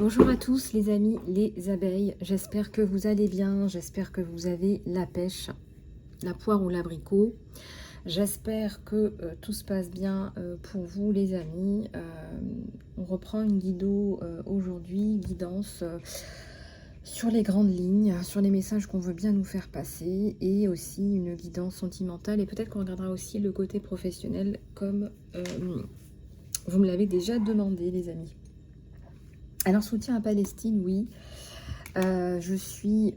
Bonjour à tous les amis, les abeilles, j'espère que vous allez bien, j'espère que vous avez la pêche, la poire ou l'abricot. J'espère que tout se passe bien pour vous les amis. On reprend une guido aujourd'hui, guidance sur les grandes lignes, sur les messages qu'on veut bien nous faire passer et aussi une guidance sentimentale et peut-être qu'on regardera aussi le côté professionnel comme vous me l'avez déjà demandé les amis. Alors, soutien à Palestine, oui. Je suis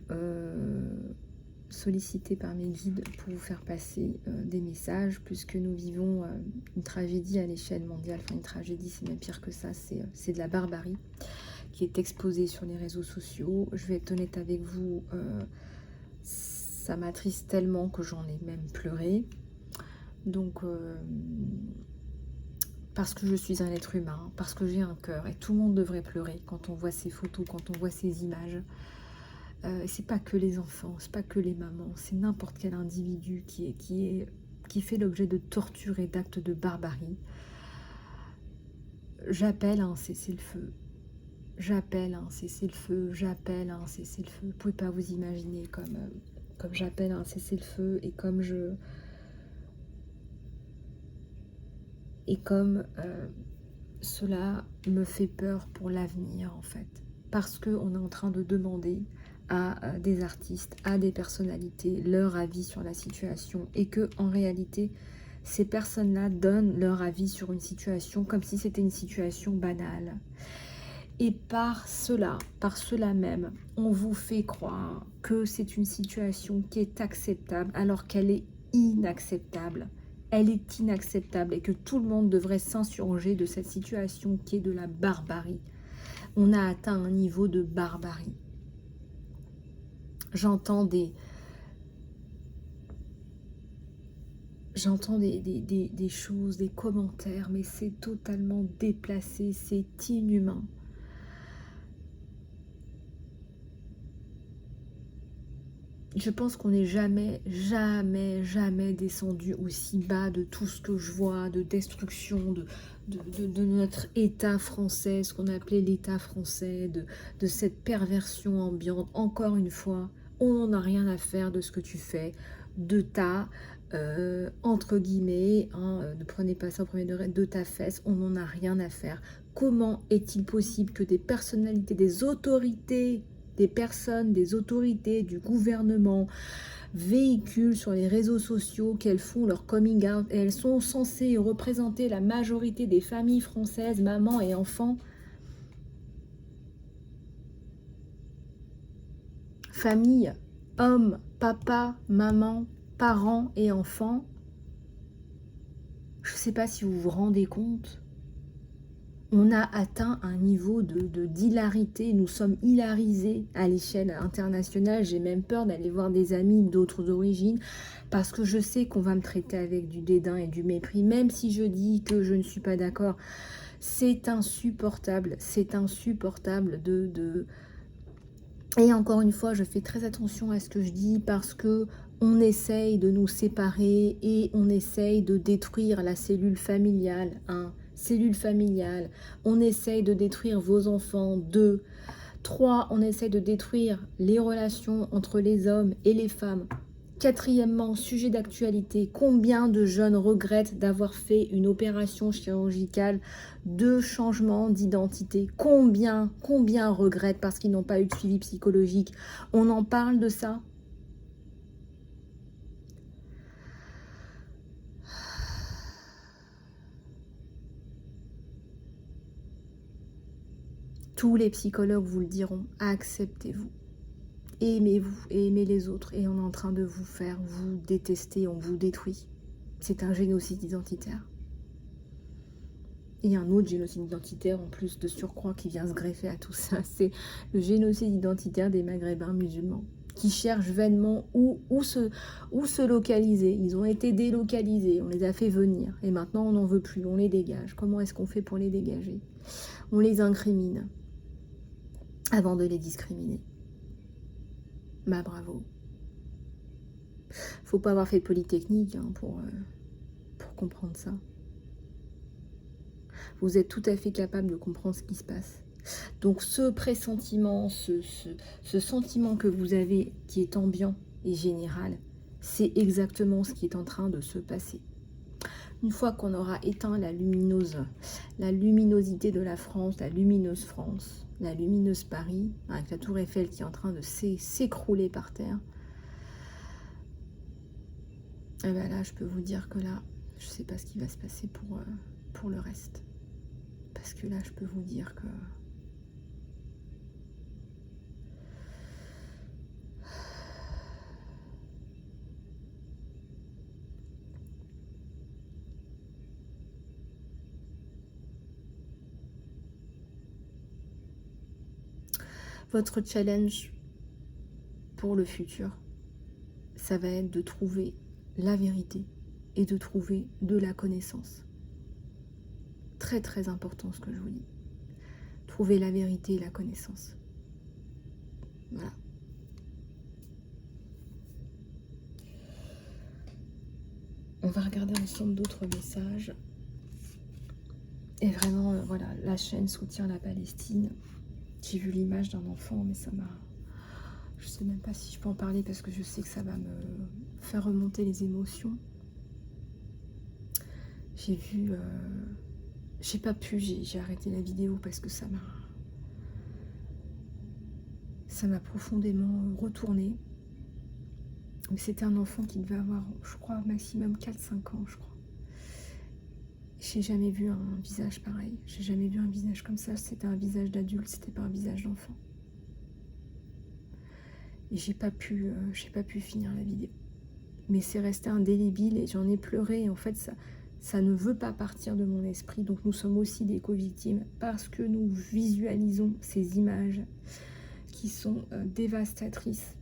sollicitée par mes guides pour vous faire passer des messages, puisque nous vivons une tragédie à l'échelle mondiale. Enfin, une tragédie, c'est même pire que ça, c'est de la barbarie qui est exposée sur les réseaux sociaux. Je vais être honnête avec vous, ça m'attriste tellement que j'en ai même pleuré. Donc... parce que je suis un être humain, parce que j'ai un cœur, et tout le monde devrait pleurer quand on voit ces photos, quand on voit ces images. C'est pas que les enfants, c'est pas que les mamans, c'est n'importe quel individu qui fait l'objet de torture et d'actes de barbarie. J'appelle à un cessez-le-feu. J'appelle à un cessez-le-feu. J'appelle à un cessez-le-feu. Vous pouvez pas vous imaginer comme j'appelle à un cessez-le-feu et comme je... Et comme cela me fait peur pour l'avenir en fait. Parce qu'on est en train de demander à des artistes, à des personnalités, leur avis sur la situation. Et que en réalité, ces personnes-là donnent leur avis sur une situation comme si c'était une situation banale. Et par cela même, on vous fait croire que c'est une situation qui est acceptable alors qu'elle est inacceptable. Elle est inacceptable et que tout le monde devrait s'insurger de cette situation qui est de la barbarie. On a atteint un niveau de barbarie. J'entends des choses, des commentaires, mais c'est totalement déplacé, c'est inhumain. Je pense qu'on n'est jamais descendu aussi bas de tout ce que je vois, de destruction, de notre État français, ce qu'on appelait l'État français, de cette perversion ambiante. Encore une fois, on n'en a rien à faire de ce que tu fais, de ta, entre guillemets, hein, ne prenez pas ça au premier degré, de ta fesse, on n'en a rien à faire. Comment est-il possible que des personnalités, des autorités, des personnes, des autorités, du gouvernement véhiculent sur les réseaux sociaux qu'elles font leur coming out et elles sont censées représenter la majorité des familles françaises, mamans et enfants. Famille, hommes, papa, maman, parents et enfants. Je ne sais pas si vous vous rendez compte. On a atteint un niveau d'hilarité, nous sommes hilarisés à l'échelle internationale. J'ai même peur d'aller voir des amis d'autres origines parce que je sais qu'on va me traiter avec du dédain et du mépris, même si je dis que je ne suis pas d'accord. C'est insupportable Et encore une fois, je fais très attention à ce que je dis parce que on essaye de nous séparer et on essaye de détruire la cellule familiale, hein. Cellule familiale, on essaye de détruire vos enfants. 2, 3, on essaye de détruire les relations entre les hommes et les femmes. 4e, sujet d'actualité, combien de jeunes regrettent d'avoir fait une opération chirurgicale de changement d'identité? Combien regrettent parce qu'ils n'ont pas eu de suivi psychologique? On en parle de ça? Tous les psychologues vous le diront, acceptez-vous. Aimez-vous et aimez les autres. Et on est en train de vous faire vous détester, on vous détruit. C'est un génocide identitaire. Et un autre génocide identitaire en plus de surcroît qui vient se greffer à tout ça. C'est le génocide identitaire des Maghrébins musulmans qui cherchent vainement où se localiser. Ils ont été délocalisés, on les a fait venir. Et maintenant on n'en veut plus, on les dégage. Comment est-ce qu'on fait pour les dégager? On les incrimine avant de les discriminer. Bah bravo. Faut pas avoir fait de Polytechnique hein, pour comprendre ça. Vous êtes tout à fait capable de comprendre ce qui se passe. Donc ce pressentiment, ce sentiment que vous avez qui est ambiant et général, c'est exactement ce qui est en train de se passer. Une fois qu'on aura éteint la luminosité de la France, la lumineuse France, la lumineuse Paris, avec la tour Eiffel qui est en train de s'écrouler par terre, et bien là, je peux vous dire que là, je ne sais pas ce qui va se passer pour le reste. Parce que là, je peux vous dire que... Votre challenge pour le futur, ça va être de trouver la vérité et de trouver de la connaissance. Très très important ce que je vous dis. Trouver la vérité et la connaissance. Voilà. On va regarder ensemble d'autres messages. Et vraiment, voilà, la chaîne soutient la Palestine. J'ai vu l'image d'un enfant, mais ça m'a... Je sais même pas si je peux en parler parce que je sais que ça va me faire remonter les émotions. J'ai vu... j'ai pas pu, j'ai arrêté la vidéo parce que ça m'a profondément retourné. Mais c'était un enfant qui devait avoir, je crois, maximum 4-5 ans, je crois. J'ai jamais vu un visage pareil. J'ai jamais vu un visage comme ça. C'était un visage d'adulte, c'était pas un visage d'enfant. Et j'ai pas pu finir la vidéo. Mais c'est resté indélébile et j'en ai pleuré. Et en fait, ça ne veut pas partir de mon esprit. Donc nous sommes aussi des co-victimes parce que nous visualisons ces images qui sont dévastatrices.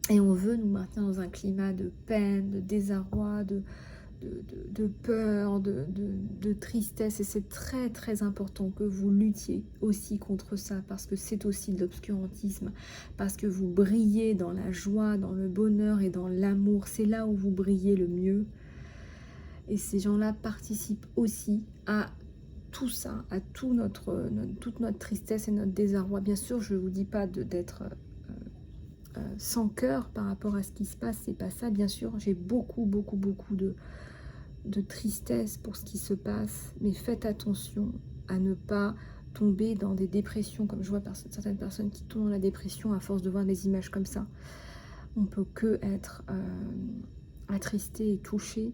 Et on veut nous maintenir dans un climat de peine, de désarroi, de peur, de tristesse. Et c'est très très important que vous luttiez aussi contre ça, parce que c'est aussi de l'obscurantisme, parce que vous brillez dans la joie, dans le bonheur et dans l'amour. C'est là où vous brillez le mieux. Et ces gens-là participent aussi à tout ça, à toute notre tristesse et notre désarroi. Bien sûr, je ne vous dis pas d'être sans cœur par rapport à ce qui se passe, c'est pas ça. Bien sûr, j'ai beaucoup de tristesse pour ce qui se passe, mais faites attention à ne pas tomber dans des dépressions, comme je vois certaines personnes qui tombent dans la dépression à force de voir des images comme ça. On peut que être attristé et touché.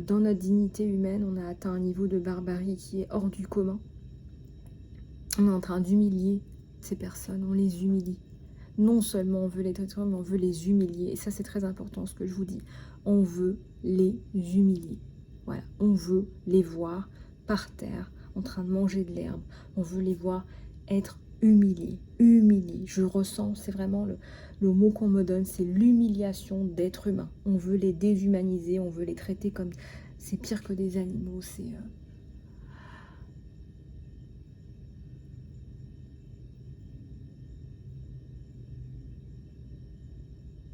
Dans notre dignité humaine, on a atteint un niveau de barbarie qui est hors du commun. On est en train d'humilier ces personnes, on les humilie. Non seulement on veut les détruire, mais on veut les humilier. Et ça, c'est très important ce que je vous dis. On veut les humilier. Voilà, on veut les voir par terre, en train de manger de l'herbe. On veut les voir être humiliés. Humiliés. Je ressens, c'est vraiment le mot qu'on me donne, c'est l'humiliation d'êtres humains. On veut les déshumaniser, on veut les traiter comme... C'est pire que des animaux, c'est...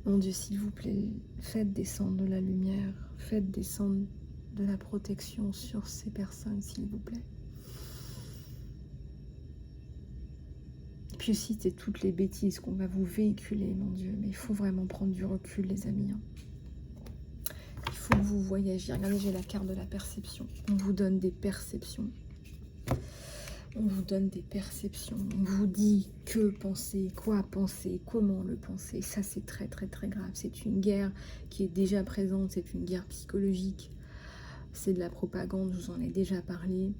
Mon Dieu, s'il vous plaît, faites descendre de la lumière, faites descendre de la protection sur ces personnes, s'il vous plaît. Et puis aussi, c'est toutes les bêtises qu'on va vous véhiculer, mon Dieu. Mais il faut vraiment prendre du recul, les amis. Il faut que vous voyagiez. Regardez, j'ai la carte de la perception. On vous donne des perceptions. On vous donne des perceptions. On vous dit que penser, quoi penser, comment le penser. Ça, c'est très, très, très grave. C'est une guerre qui est déjà présente. C'est une guerre psychologique. C'est de la propagande. Je vous en ai déjà parlé.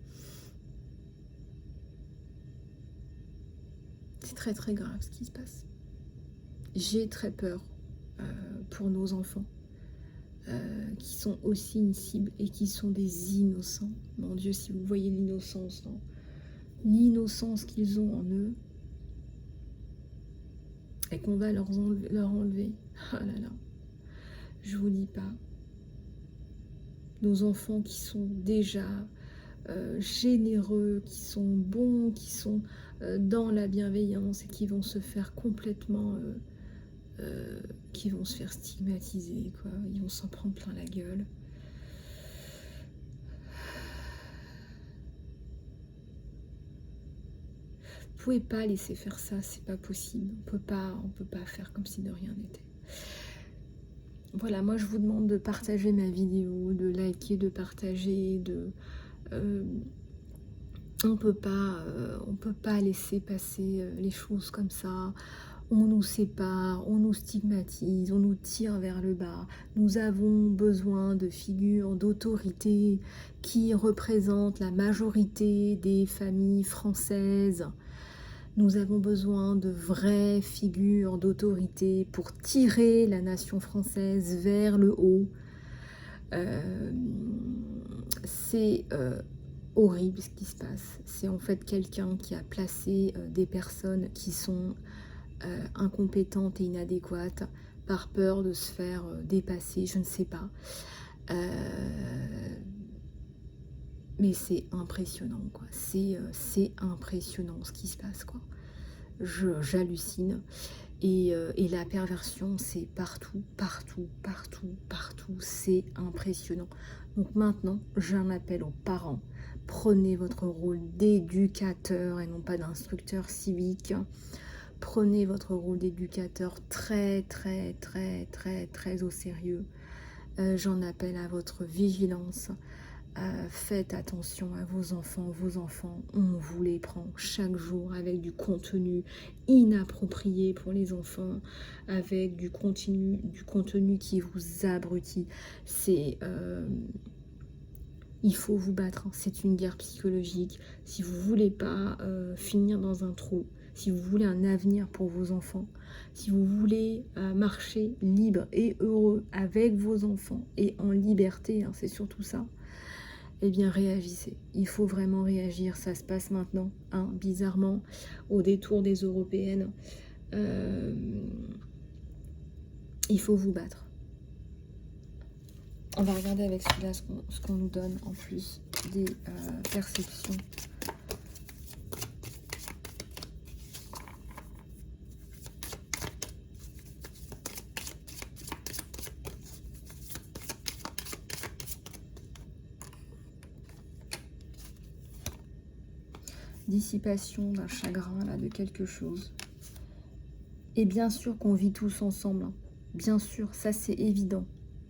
C'est très, très grave ce qui se passe. J'ai très peur pour nos enfants. Qui sont aussi une cible et qui sont des innocents. Mon Dieu, si vous voyez l'innocence, l'innocence qu'ils ont en eux, et qu'on va leur enlever. Ah là là, je vous dis pas. Nos enfants qui sont déjà généreux, qui sont bons, qui sont dans la bienveillance et qui vont se faire complètement... qui vont se faire stigmatiser, quoi. Ils vont s'en prendre plein la gueule. Vous pouvez pas laisser faire ça, c'est pas possible. On peut pas faire comme si de rien n'était. Voilà, moi je vous demande de partager ma vidéo, de liker, de partager, euh, on peut pas laisser passer les choses comme ça. On nous sépare, on nous stigmatise, on nous tire vers le bas. Nous avons besoin de figures d'autorité qui représentent la majorité des familles françaises. Nous avons besoin de vraies figures d'autorité pour tirer la nation française vers le haut. C'est horrible ce qui se passe. C'est en fait quelqu'un qui a placé des personnes qui sont incompétentes et inadéquates par peur de se faire dépasser, je ne sais pas. Mais c'est impressionnant, quoi. C'est impressionnant ce qui se passe, quoi. J'hallucine. Et la perversion, c'est partout, partout, partout, partout. C'est impressionnant. Donc maintenant, j'en appelle aux parents. Prenez votre rôle d'éducateur et non pas d'instructeur civique. Prenez votre rôle d'éducateur très, très, très, très, très au sérieux. J'en appelle à votre vigilance. Faites attention à vos enfants. Vos enfants, on vous les prend chaque jour avec du contenu inapproprié pour les enfants, avec du contenu qui vous abrutit. Il faut vous battre, hein. C'est une guerre psychologique. Si vous voulez pas finir dans un trou, si vous voulez un avenir pour vos enfants, si vous voulez marcher libre et heureux avec vos enfants et en liberté, hein, c'est surtout ça, eh bien réagissez. Il faut vraiment réagir. Ça se passe maintenant, hein, bizarrement, au détour des européennes. Il faut vous battre. On va regarder avec celui-là ce qu'on nous donne en plus des perceptions. Dissipation d'un chagrin, là, de quelque chose. Et bien sûr qu'on vit tous ensemble, hein. Bien sûr, ça c'est évident.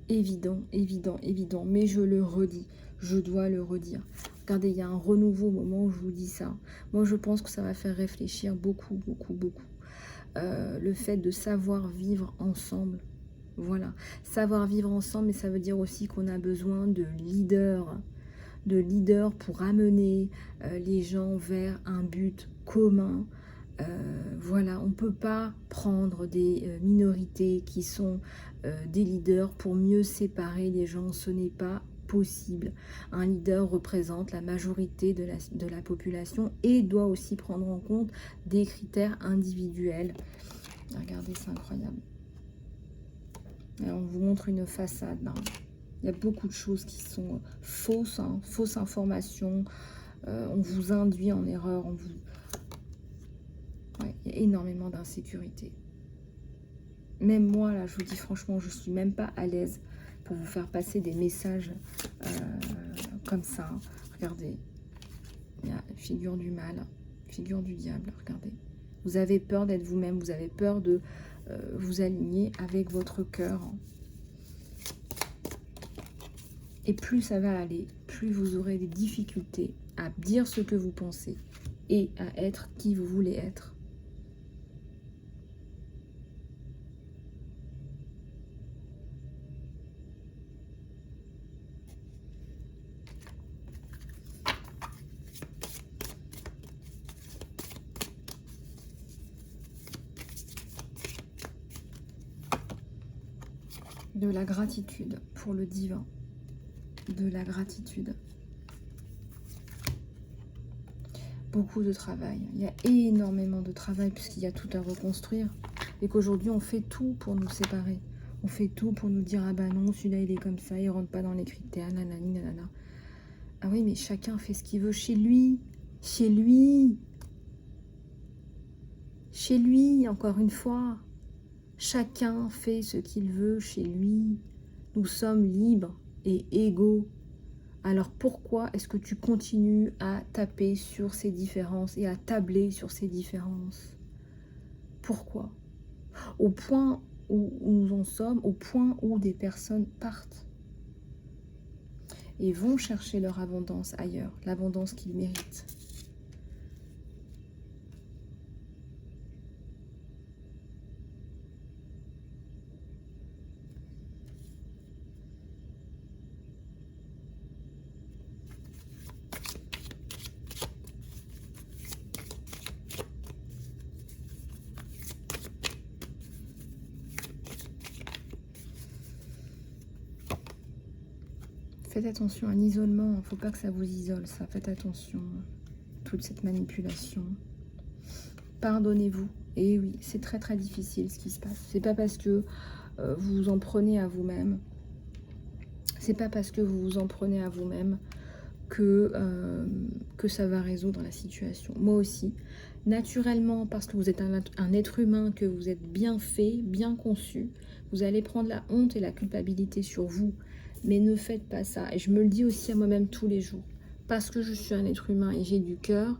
Évident, évident, évident. Mais je le redis, je dois le redire. Regardez, il y a un renouveau au moment où je vous dis ça. Moi, je pense que ça va faire réfléchir beaucoup, beaucoup, beaucoup. Le fait de savoir vivre ensemble. Voilà. Savoir vivre ensemble, mais ça veut dire aussi qu'on a besoin de leaders pour amener les gens vers un but commun. Voilà, on ne peut pas prendre des minorités qui sont des leaders pour mieux séparer les gens, ce n'est pas possible. Un leader représente la majorité de la population et doit aussi prendre en compte des critères individuels. Regardez, c'est incroyable. Et on vous montre une façade, hein. Il y a beaucoup de choses qui sont fausses, hein, fausses informations. On vous induit en erreur, ouais, il y a énormément d'insécurité. Même moi, là, je vous dis franchement, je ne suis même pas à l'aise pour vous faire passer des messages comme ça. Regardez, il y a figure du mal, figure du diable, regardez. Vous avez peur d'être vous-même, vous avez peur de vous aligner avec votre cœur. Et plus ça va aller, plus vous aurez des difficultés à dire ce que vous pensez et à être qui vous voulez être. De la gratitude pour le divin. De la gratitude. Beaucoup de travail. Il y a énormément de travail puisqu'il y a tout à reconstruire. Et qu'aujourd'hui, on fait tout pour nous séparer. On fait tout pour nous dire, ah bah non, celui-là, il est comme ça, il rentre pas dans les critères, nanani, nanana. Ah oui, mais chacun fait ce qu'il veut chez lui. Chez lui. Chez lui, encore une fois. Chacun fait ce qu'il veut chez lui. Nous sommes libres et égaux. Alors pourquoi est-ce que tu continues à taper sur ces différences et à tabler sur ces différences? Pourquoi? Au point où nous en sommes, au point où des personnes partent et vont chercher leur abondance ailleurs, l'abondance qu'ils méritent. Faites attention à l'isolement, il ne faut pas que ça vous isole, ça. Faites attention, toute cette manipulation. Pardonnez-vous. Et oui, c'est très très difficile ce qui se passe. C'est pas parce que vous vous en prenez à vous-même, c'est pas parce que vous vous en prenez à vous-même que ça va résoudre la situation. Moi aussi, naturellement, parce que vous êtes un être humain, que vous êtes bien fait, bien conçu, vous allez prendre la honte et la culpabilité sur vous. Mais ne faites pas ça. Et je me le dis aussi à moi-même tous les jours. Parce que je suis un être humain et j'ai du cœur,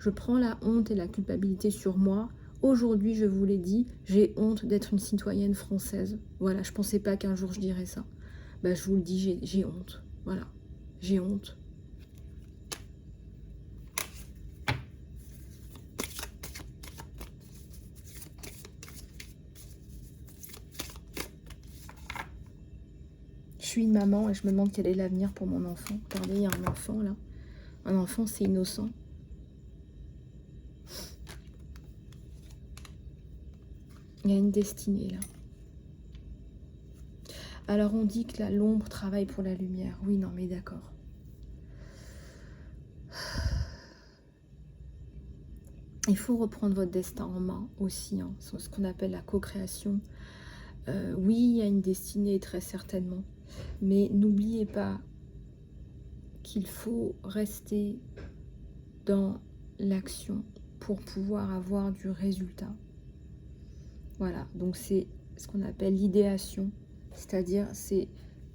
je prends la honte et la culpabilité sur moi. Aujourd'hui, je vous l'ai dit, j'ai honte d'être une citoyenne française. Voilà, je ne pensais pas qu'un jour je dirais ça. Bah, je vous le dis, j'ai honte. Voilà, j'ai honte. Je suis une maman et je me demande quel est l'avenir pour mon enfant. Regardez, il y a un enfant là. Un enfant, c'est innocent. Il y a une destinée là. Alors on dit que l'ombre travaille pour la lumière. Oui, non mais d'accord. Il faut reprendre votre destin en main aussi. Hein. C'est ce qu'on appelle la co-création. Oui, il y a une destinée très certainement. Mais n'oubliez pas qu'il faut rester dans l'action pour pouvoir avoir du résultat. Voilà, donc c'est ce qu'on appelle l'idéation, c'est-à-dire c'est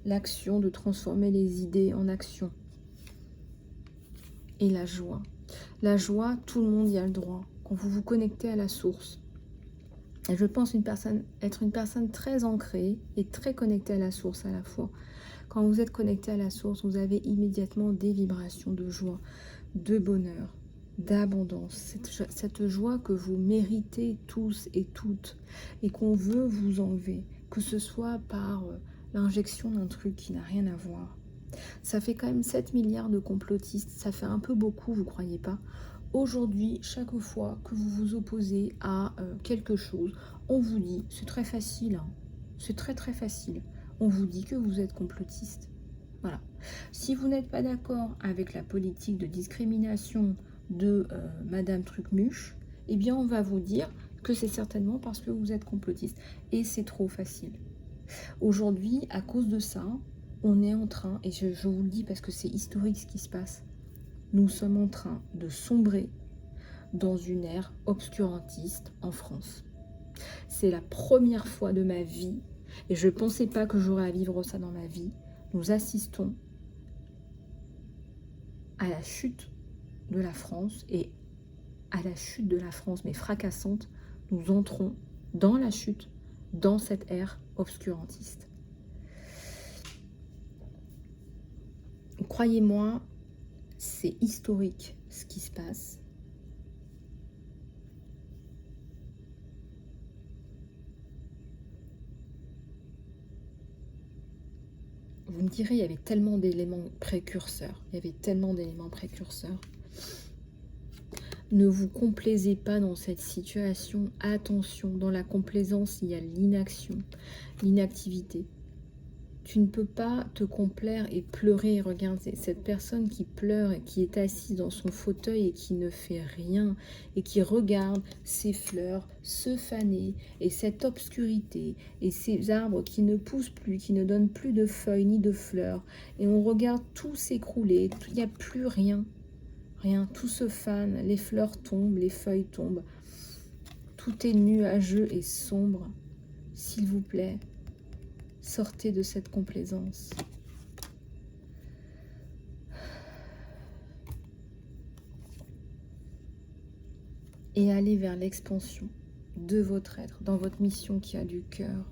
l'action de transformer les idées en action. Et la joie. La joie, tout le monde y a le droit. Quand vous vous connectez à la source. Et je pense être une personne très ancrée et très connectée à la source à la fois. Quand vous êtes connecté à la source, vous avez immédiatement des vibrations de joie, de bonheur, d'abondance. Cette joie que vous méritez tous et toutes et qu'on veut vous enlever, que ce soit par l'injection d'un truc qui n'a rien à voir. Ça fait quand même 7 milliards de complotistes, ça fait un peu beaucoup, vous croyez pas? Aujourd'hui, chaque fois que vous vous opposez à quelque chose, on vous dit, c'est très facile, hein, c'est très très facile, on vous dit que vous êtes complotiste. Voilà. Si vous n'êtes pas d'accord avec la politique de discrimination de Madame Trucmuche, eh bien on va vous dire que c'est certainement parce que vous êtes complotiste. Et c'est trop facile. Aujourd'hui, à cause de ça, on est en train, et je vous le dis parce que c'est historique ce qui se passe, nous sommes en train de sombrer dans une ère obscurantiste en France. C'est la première fois de ma vie, et je ne pensais pas que j'aurais à vivre ça dans ma vie. Nous assistons à la chute de la France, et à la chute de la France, mais fracassante, nous entrons dans la chute, dans cette ère obscurantiste. Croyez-moi, c'est historique ce qui se passe. Vous me direz, il y avait tellement d'éléments précurseurs. Il y avait tellement d'éléments précurseurs. Ne vous complaisez pas dans cette situation. Attention, dans la complaisance, il y a l'inaction, l'inactivité. Tu ne peux pas te complaire et pleurer. Regarde, cette personne qui pleure et qui est assise dans son fauteuil et qui ne fait rien et qui regarde ces fleurs se faner et cette obscurité et ces arbres qui ne poussent plus, qui ne donnent plus de feuilles ni de fleurs. Et on regarde tout s'écrouler, il n'y a plus rien. Rien, tout se fane, les fleurs tombent, les feuilles tombent. Tout est nuageux et sombre. S'il vous plaît, sortez de cette complaisance. et aller vers l'expansion de votre être, dans votre mission qui a du cœur.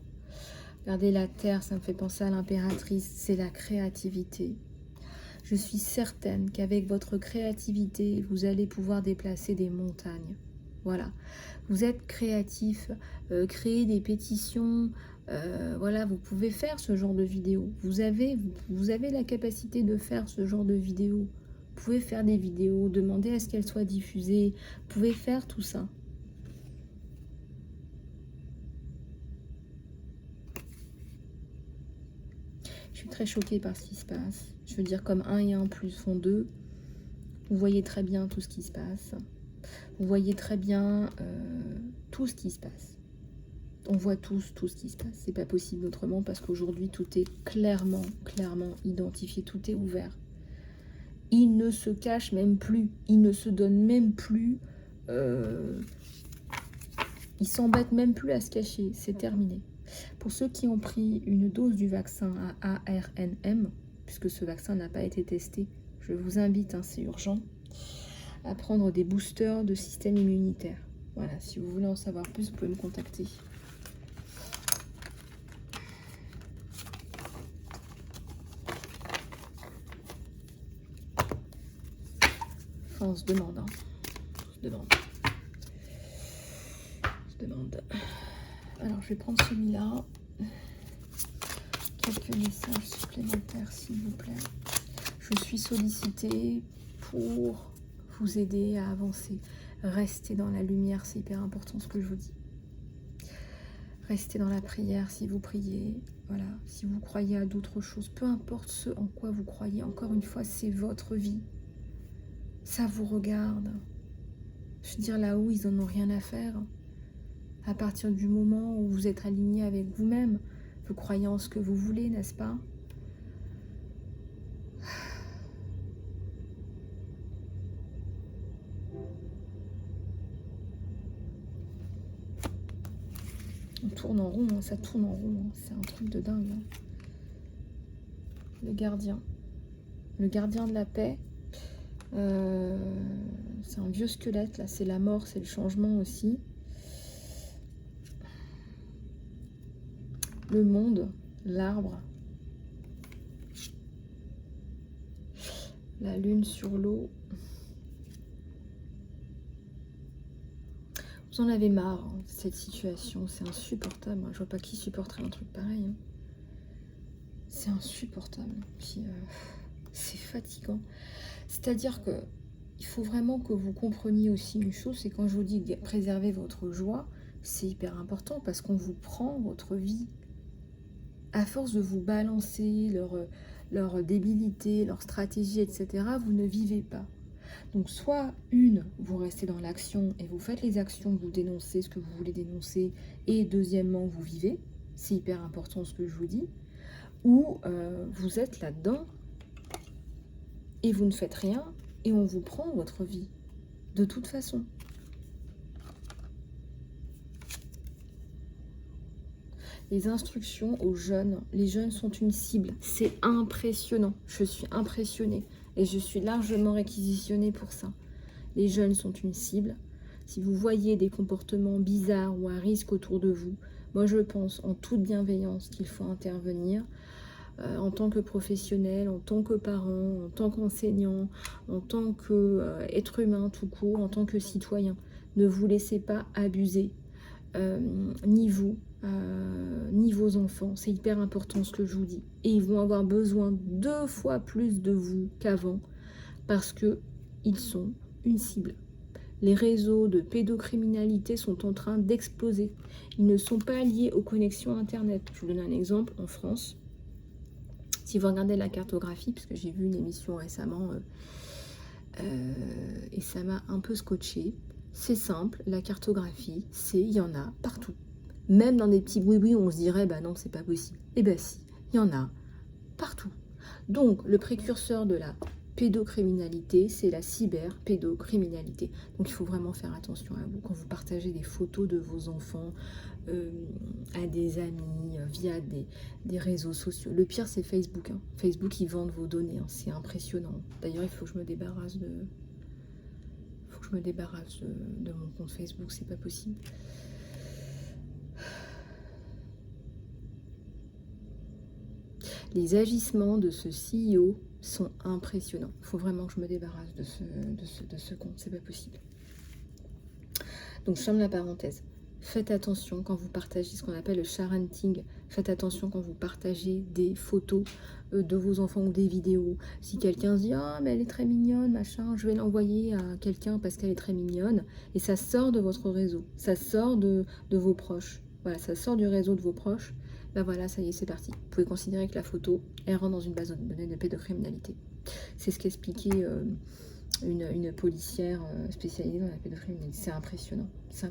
Regardez la terre, ça me fait penser à l'impératrice, c'est la créativité. Je suis certaine qu'avec votre créativité, vous allez pouvoir déplacer des montagnes. Voilà, vous êtes créatif, créer des pétitions, voilà, vous pouvez faire ce genre de vidéo. Vous avez la capacité de faire ce genre de vidéo. Vous pouvez faire des vidéos, demander à ce qu'elles soient diffusées. Vous pouvez faire tout ça. Je suis très choquée par ce qui se passe. Je veux dire, comme 1 et 1 plus font 2. Vous voyez très bien tout ce qui se passe. Vous voyez très bien tout ce qui se passe. On voit tous tout ce qui se passe. C'est pas possible autrement parce qu'aujourd'hui, tout est clairement identifié. Tout est ouvert. Il ne se cache même plus. Il ne se donne même plus... il s'embête même plus à se cacher. C'est terminé. Pour ceux qui ont pris une dose du vaccin à ARNM, puisque ce vaccin n'a pas été testé, je vous invite, hein, c'est urgent, à prendre des boosters de système immunitaire. Voilà, si vous voulez en savoir plus, vous pouvez me contacter. Enfin, on se demande, hein. On se demande. Alors, je vais prendre celui-là. Quelques messages supplémentaires, s'il vous plaît. Je suis sollicitée pour vous aider à avancer. Restez dans la lumière, c'est hyper important ce que je vous dis. Restez dans la prière si vous priez. Voilà, si vous croyez à d'autres choses, peu importe ce en quoi vous croyez, encore une fois, c'est votre vie. Ça vous regarde. Je veux dire, là-haut, ils n'en ont rien à faire. À partir du moment où vous êtes aligné avec vous-même, vous croyez en ce que vous voulez, n'est-ce pas? On tourne en rond, hein, ça tourne en rond, hein, c'est un truc de dingue. Hein. Le gardien de la paix, c'est un vieux squelette, là c'est la mort, c'est le changement aussi. Le monde, l'arbre, la lune sur l'eau. Vous en avez marre, hein, de cette situation, c'est insupportable. Je vois pas qui supporterait un truc pareil. Hein. C'est insupportable. Puis, c'est fatigant. C'est-à-dire que il faut vraiment que vous compreniez aussi une chose, c'est quand je vous dis de préserver votre joie, c'est hyper important parce qu'on vous prend votre vie. À force de vous balancer leur débilité, leur stratégie, etc., vous ne vivez pas. Donc soit vous restez dans l'action et vous faites les actions, vous dénoncez ce que vous voulez dénoncer, et deuxièmement, vous vivez, c'est hyper important ce que je vous dis, ou vous êtes là-dedans et vous ne faites rien et on vous prend votre vie, de toute façon. Les instructions aux jeunes, les jeunes sont une cible, c'est impressionnant, je suis impressionnée et je suis largement réquisitionnée pour ça. Les jeunes sont une cible. Si vous voyez des comportements bizarres ou à risque autour de vous, moi je pense en toute bienveillance qu'il faut intervenir en tant que professionnel, en tant que parent, en tant qu'enseignant, en tant qu'être humain tout court, en tant que citoyen. Ne vous laissez pas abuser, ni vous, ni vos enfants. C'est hyper important ce que je vous dis. Et ils vont avoir besoin 2 fois plus de vous qu'avant parce qu'ils sont une cible. Les réseaux de pédocriminalité sont en train d'exploser. Ils ne sont pas liés aux connexions Internet. Je vous donne un exemple. En France, si vous regardez la cartographie, parce que j'ai vu une émission récemment et ça m'a un peu scotché, c'est simple, la cartographie, il y en a partout. Même dans des petits oui-oui, on se dirait, bah non, c'est pas possible. Eh ben si, il y en a partout. Donc, le précurseur de la pédocriminalité, c'est la cyberpédocriminalité. Donc, il faut vraiment faire attention à vous. Quand vous partagez des photos de vos enfants à des amis, via des réseaux sociaux. Le pire, c'est Facebook. Hein. Facebook, ils vendent vos données. Hein. C'est impressionnant. D'ailleurs, il faut que je me débarrasse je me débarrasse de mon compte Facebook, c'est pas possible. Les agissements de ce CEO sont impressionnants. Il faut vraiment que je me débarrasse de ce compte, c'est pas possible. Donc je ferme la parenthèse. Faites attention quand vous partagez ce qu'on appelle le sharenting. Faites attention quand vous partagez des photos de vos enfants ou des vidéos. Si quelqu'un se dit « Ah, mais elle est très mignonne, machin, je vais l'envoyer à quelqu'un parce qu'elle est très mignonne. » Et ça sort de votre réseau. Ça sort de vos proches. Voilà, ça sort du réseau de vos proches. Ben voilà, ça y est, c'est parti. Vous pouvez considérer que la photo, elle rentre dans une base de données de pédocriminalité. C'est ce qu'expliquait une policière spécialisée dans la pédocriminalité. C'est impressionnant ce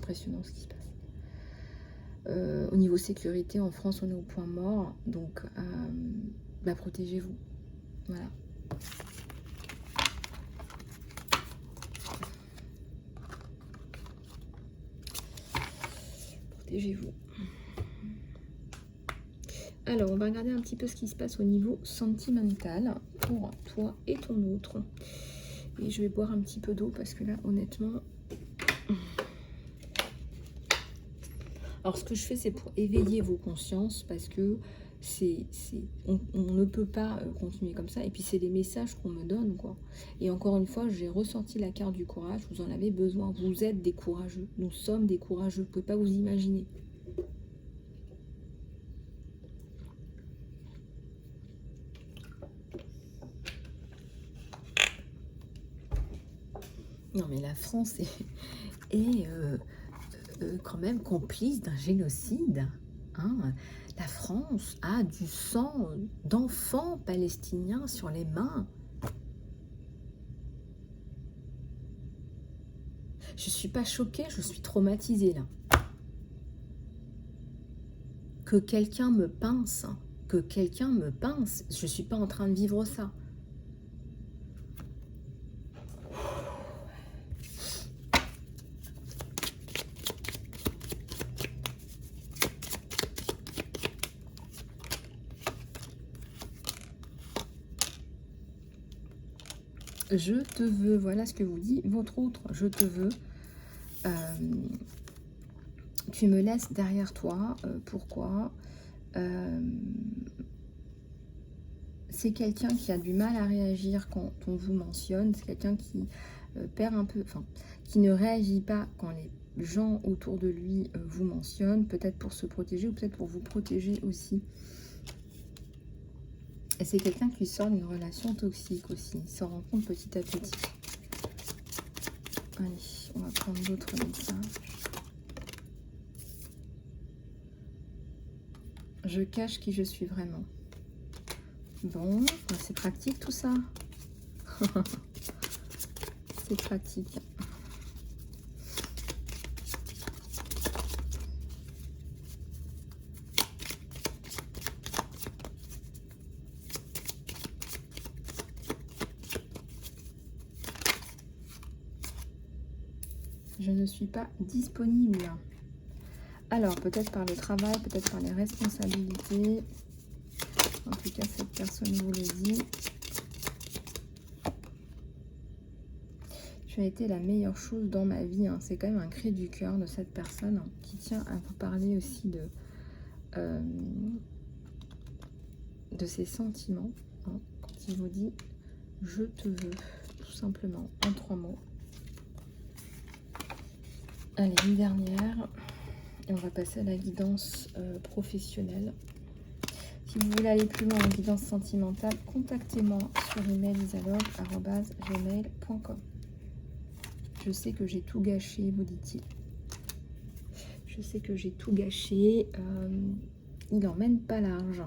qui se passe. Au niveau sécurité, en France, on est au point mort, donc bah, protégez-vous. Voilà. Protégez-vous. Alors, on va regarder un petit peu ce qui se passe au niveau sentimental pour toi et ton autre. Et je vais boire un petit peu d'eau parce que là, honnêtement... Alors, ce que je fais, c'est pour éveiller vos consciences parce que on ne peut pas continuer comme ça. Et puis, c'est les messages qu'on me donne, quoi. Et encore une fois, j'ai ressorti la carte du courage. Vous en avez besoin. Vous êtes des courageux. Nous sommes des courageux. Vous ne pouvez pas vous imaginer. Non, mais la France est quand même complice d'un génocide. Hein. La France a du sang d'enfants palestiniens sur les mains. Je ne suis pas choquée, je suis traumatisée là. Que quelqu'un me pince, je ne suis pas en train de vivre ça. Je te veux, voilà ce que vous dit votre autre, je te veux. Tu me laisses derrière toi, pourquoi c'est quelqu'un qui a du mal à réagir quand on vous mentionne, c'est quelqu'un qui perd un peu, enfin, qui ne réagit pas quand les gens autour de lui vous mentionnent, peut-être pour se protéger ou peut-être pour vous protéger aussi. Et c'est quelqu'un qui sort d'une relation toxique aussi, il s'en rend compte petit à petit. Allez, on va prendre d'autres messages. Je cache qui je suis vraiment. Bon, c'est pratique tout ça. C'est pratique. Je ne suis pas disponible. Alors, peut-être par le travail, peut-être par les responsabilités. En tout cas, cette personne vous le dit. Tu as été la meilleure chose dans ma vie. Hein. C'est quand même un cri du cœur de cette personne qui tient à vous parler aussi de ses sentiments. Hein, quand il vous dit « je te veux », tout simplement, en 3 mots. Allez, une dernière. Et on va passer à la guidance professionnelle. Si vous voulez aller plus loin en guidance sentimentale, contactez-moi sur email isalog@gmail.com. Je sais que j'ai tout gâché, vous dit-il. Je sais que j'ai tout gâché. Il n'emmène pas large.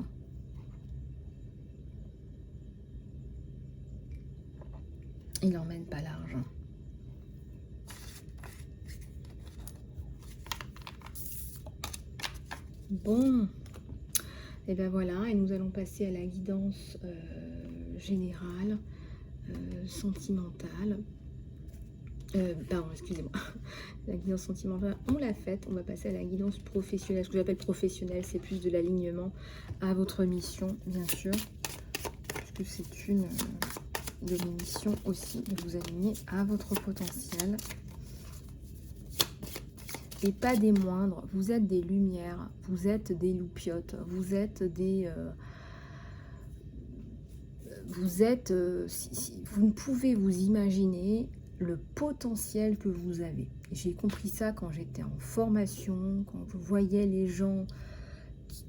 Il n'emmène pas large. Bon, et bien voilà, et nous allons passer à la guidance générale, sentimentale. Pardon, excusez-moi. La guidance sentimentale, on l'a faite. On va passer à la guidance professionnelle. Ce que j'appelle professionnelle, c'est plus de l'alignement à votre mission, bien sûr. Puisque c'est une de mes missions aussi, de vous aligner à votre potentiel. et pas des moindres, vous êtes des lumières, vous êtes des loupiotes, vous êtes des... vous ne pouvez vous imaginer le potentiel que vous avez. J'ai compris ça quand j'étais en formation, quand je voyais les gens qui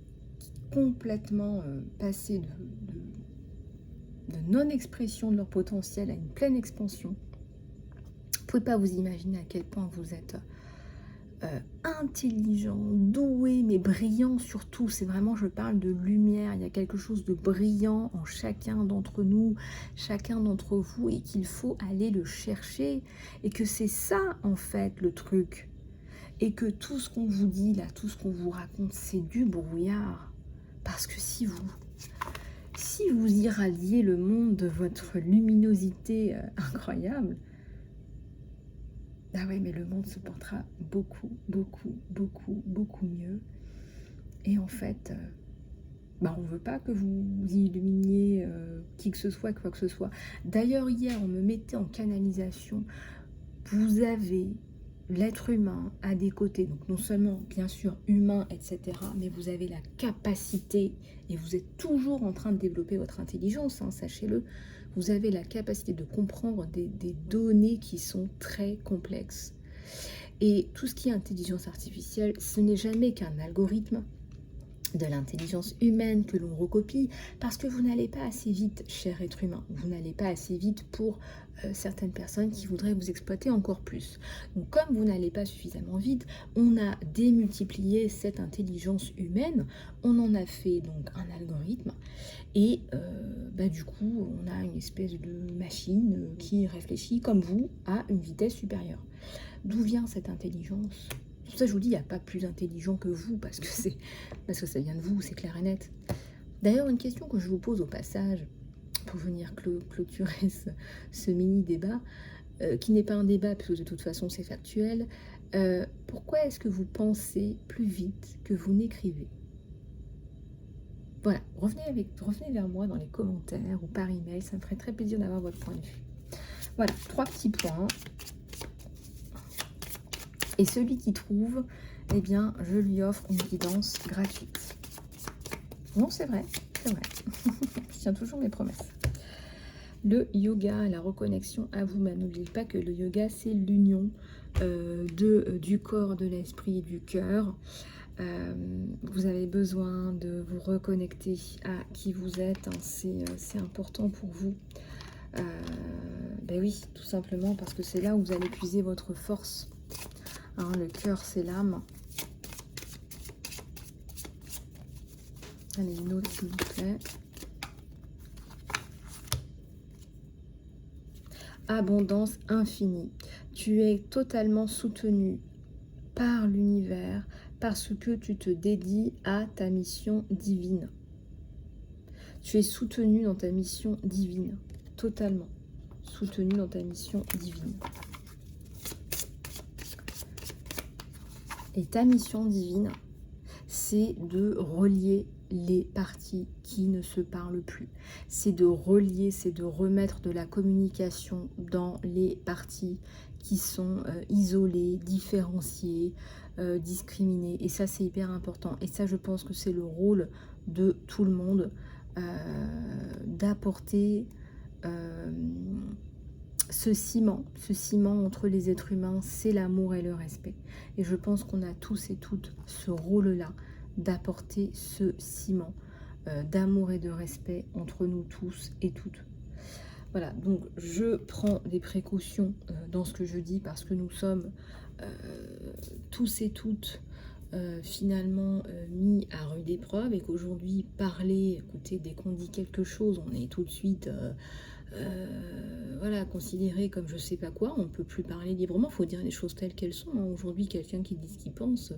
complètement passaient de non-expression de leur potentiel à une pleine expansion. Vous ne pouvez pas vous imaginer à quel point vous êtes intelligent, doué, mais brillant surtout. C'est vraiment, je parle de lumière. Il y a quelque chose de brillant en chacun d'entre nous, chacun d'entre vous, et qu'il faut aller le chercher. Et que c'est ça, en fait, le truc. Et que tout ce qu'on vous dit, là, tout ce qu'on vous raconte, c'est du brouillard. Parce que si vous irradiez le monde de votre luminosité incroyable, ah ouais, mais le monde se portera beaucoup, beaucoup, beaucoup, beaucoup mieux. Et en fait, on ne veut pas que vous illuminiez qui que ce soit, quoi que ce soit. D'ailleurs, hier, on me mettait en canalisation. Vous avez l'être humain à des côtés, donc non seulement, bien sûr, humain, etc., mais vous avez la capacité, et vous êtes toujours en train de développer votre intelligence, hein, sachez-le, vous avez la capacité de comprendre des données qui sont très complexes. Et tout ce qui est intelligence artificielle, ce n'est jamais qu'un algorithme de l'intelligence humaine que l'on recopie, parce que vous n'allez pas assez vite, cher être humain, vous n'allez pas assez vite pour certaines personnes qui voudraient vous exploiter encore plus. Donc comme vous n'allez pas suffisamment vite, on a démultiplié cette intelligence humaine, on en a fait donc un algorithme, et du coup on a une espèce de machine qui réfléchit comme vous à une vitesse supérieure. D'où vient cette intelligence ? C'est pour ça que je vous dis, il n'y a pas plus intelligent que vous, parce que ça vient de vous, c'est clair et net. D'ailleurs, une question que je vous pose au passage, pour venir clôturer ce mini-débat, qui n'est pas un débat, parce que de toute façon c'est factuel, pourquoi est-ce que vous pensez plus vite que vous n'écrivez? Voilà, revenez vers moi dans les commentaires ou par email, ça me ferait très plaisir d'avoir votre point de vue. Voilà, 3 petits points. Et celui qui trouve, eh bien, je lui offre une guidance gratuite. Non, c'est vrai, c'est vrai. Je tiens toujours mes promesses. Le yoga, la reconnexion à vous-même. N'oubliez pas que le yoga, c'est l'union du corps, de l'esprit et du cœur. Vous avez besoin de vous reconnecter à qui vous êtes. Hein, c'est important pour vous. Ben oui, tout simplement parce que c'est là où vous allez puiser votre force. Hein, le cœur, c'est l'âme. Allez, une autre, s'il vous plaît. Abondance infinie. Tu es totalement soutenu par l'univers parce que tu te dédies à ta mission divine. Tu es soutenu dans ta mission divine. Totalement soutenu dans ta mission divine. Et ta mission divine, c'est de relier les parties qui ne se parlent plus. C'est de relier, c'est de remettre de la communication dans les parties qui sont isolées, différenciées, discriminées. Et ça, c'est hyper important. Et ça, je pense que c'est le rôle de tout le monde, d'apporter ce ciment entre les êtres humains, c'est l'amour et le respect. Et je pense qu'on a tous et toutes ce rôle-là, d'apporter ce ciment d'amour et de respect entre nous tous et toutes. Voilà, donc je prends des précautions dans ce que je dis parce que nous sommes tous et toutes finalement mis à rude épreuve et qu'aujourd'hui parler, écoutez, dès qu'on dit quelque chose, on est tout de suite voilà, considéré comme je sais pas quoi, on ne peut plus parler librement, il faut dire les choses telles qu'elles sont. Hein. Aujourd'hui, quelqu'un qui dit ce qu'il pense,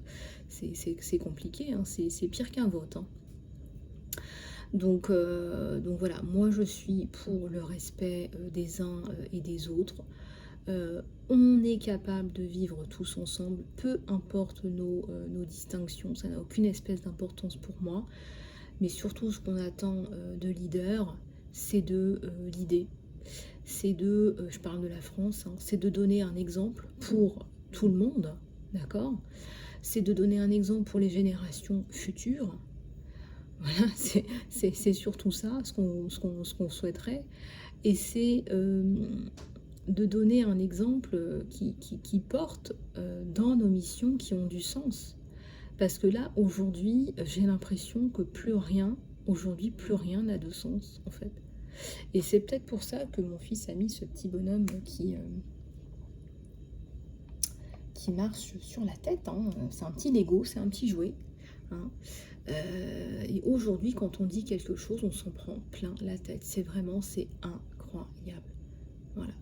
c'est compliqué, hein. C'est pire qu'un vote. Hein. Donc voilà, moi je suis pour le respect des uns et des autres. On est capable de vivre tous ensemble, peu importe nos distinctions, ça n'a aucune espèce d'importance pour moi. Mais surtout, ce qu'on attend de leaders, c'est de l'idée. C'est de, je parle de la France, hein, c'est de donner un exemple pour tout le monde, d'accord? C'est de donner un exemple pour les générations futures. Voilà, c'est surtout ça, ce qu'on souhaiterait. Et c'est de donner un exemple qui porte dans nos missions qui ont du sens. Parce que là, aujourd'hui, j'ai l'impression que aujourd'hui, plus rien n'a de sens, en fait. Et c'est peut-être pour ça que mon fils a mis ce petit bonhomme qui marche sur la tête, hein. C'est un petit Lego, c'est un petit jouet, hein. Et aujourd'hui, quand on dit quelque chose, on s'en prend plein la tête. C'est incroyable. Voilà.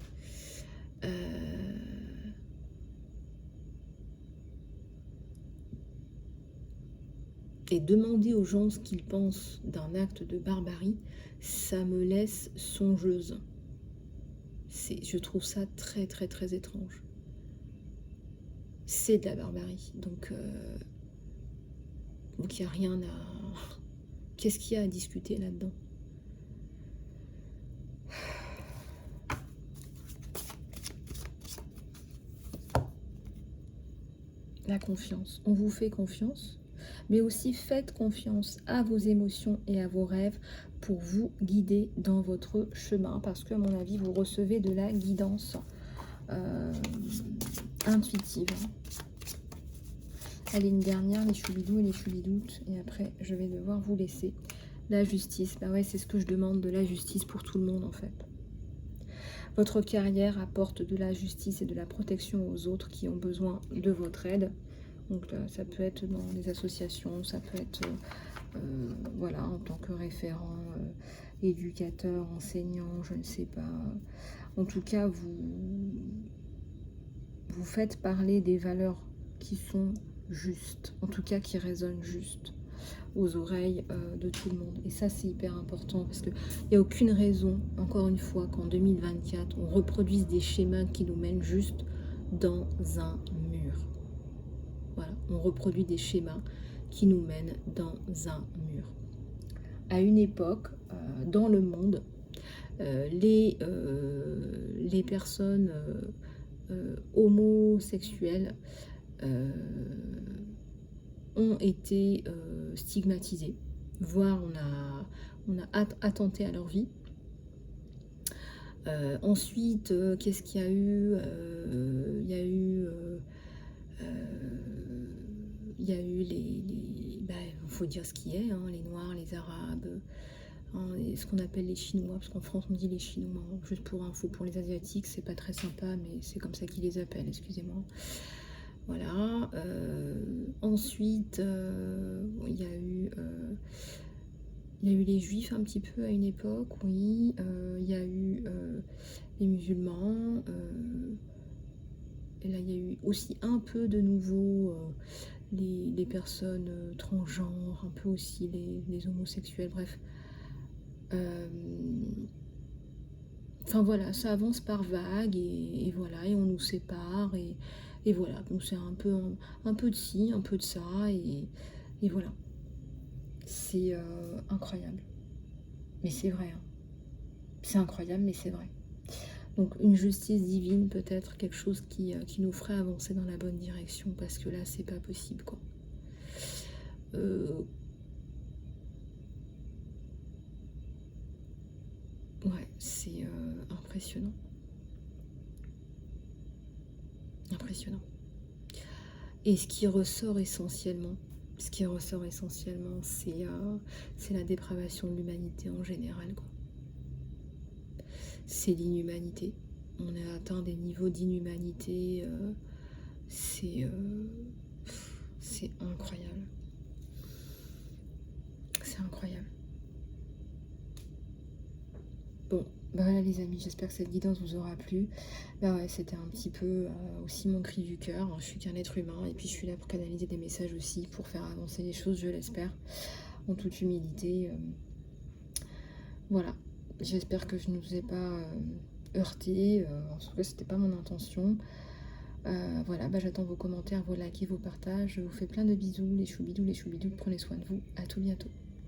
Et demander aux gens ce qu'ils pensent d'un acte de barbarie, ça me laisse songeuse. Je trouve ça très très très étrange. C'est de la barbarie. Donc il n'y a rien à... Qu'est-ce qu'il y a à discuter là-dedans? La confiance. On vous fait confiance, mais aussi faites confiance à vos émotions et à vos rêves pour vous guider dans votre chemin, parce que à mon avis, vous recevez de la guidance intuitive. Allez, une dernière, les choubidous et les choubidoutes, et après, je vais devoir vous laisser. La justice, bah ouais, c'est ce que je demande, de la justice pour tout le monde, en fait. Votre carrière apporte de la justice et de la protection aux autres qui ont besoin de votre aide. Donc ça peut être dans des associations, ça peut être voilà, en tant que référent, éducateur, enseignant, je ne sais pas. En tout cas, vous faites parler des valeurs qui sont justes, en tout cas qui résonnent juste aux oreilles de tout le monde. Et ça, c'est hyper important parce qu'il n'y a aucune raison, encore une fois, qu'en 2024, on reproduise des schémas qui nous mènent juste dans un mur. Voilà, on reproduit des schémas qui nous mènent dans un mur. À une époque, dans le monde, les personnes homosexuelles ont été stigmatisées, voire on a attenté à leur vie. Ensuite, qu'est-ce qu'il y a eu? Il y a eu il faut dire ce qui est, hein, les Noirs, les Arabes, hein, ce qu'on appelle les Chinois, parce qu'en France on dit les Chinois, juste pour info, pour les Asiatiques, c'est pas très sympa, mais c'est comme ça qu'ils les appellent, excusez-moi. Voilà. Ensuite, il y a eu les Juifs un petit peu à une époque, oui. Il y a eu les musulmans. Et là, il y a eu aussi un peu de nouveau les personnes transgenres, un peu aussi les homosexuels, bref. Enfin voilà, ça avance par vagues et voilà, et on nous sépare et voilà, donc c'est un peu de ci, un peu de ça et voilà. C'est incroyable. Mais c'est vrai, hein. C'est incroyable, mais c'est vrai. Donc une justice divine, peut-être quelque chose qui nous ferait avancer dans la bonne direction, parce que là, c'est pas possible, quoi. Ouais, c'est impressionnant. Impressionnant. Et ce qui ressort essentiellement, c'est la dépravation de l'humanité en général, quoi. C'est l'inhumanité. On a atteint des niveaux d'inhumanité, c'est incroyable. C'est incroyable. Bon, bah voilà les amis, j'espère que cette guidance vous aura plu. Bah ouais, c'était un petit peu aussi mon cri du cœur, hein. Je suis qu'un être humain et puis je suis là pour canaliser des messages aussi, pour faire avancer les choses, je l'espère, en toute humilité. Voilà, j'espère que je ne vous ai pas heurté, en tout cas c'était pas mon intention. Voilà, bah j'attends vos commentaires, vos likes et vos partages. Je vous fais plein de bisous, les choubidous, prenez soin de vous, à tout bientôt.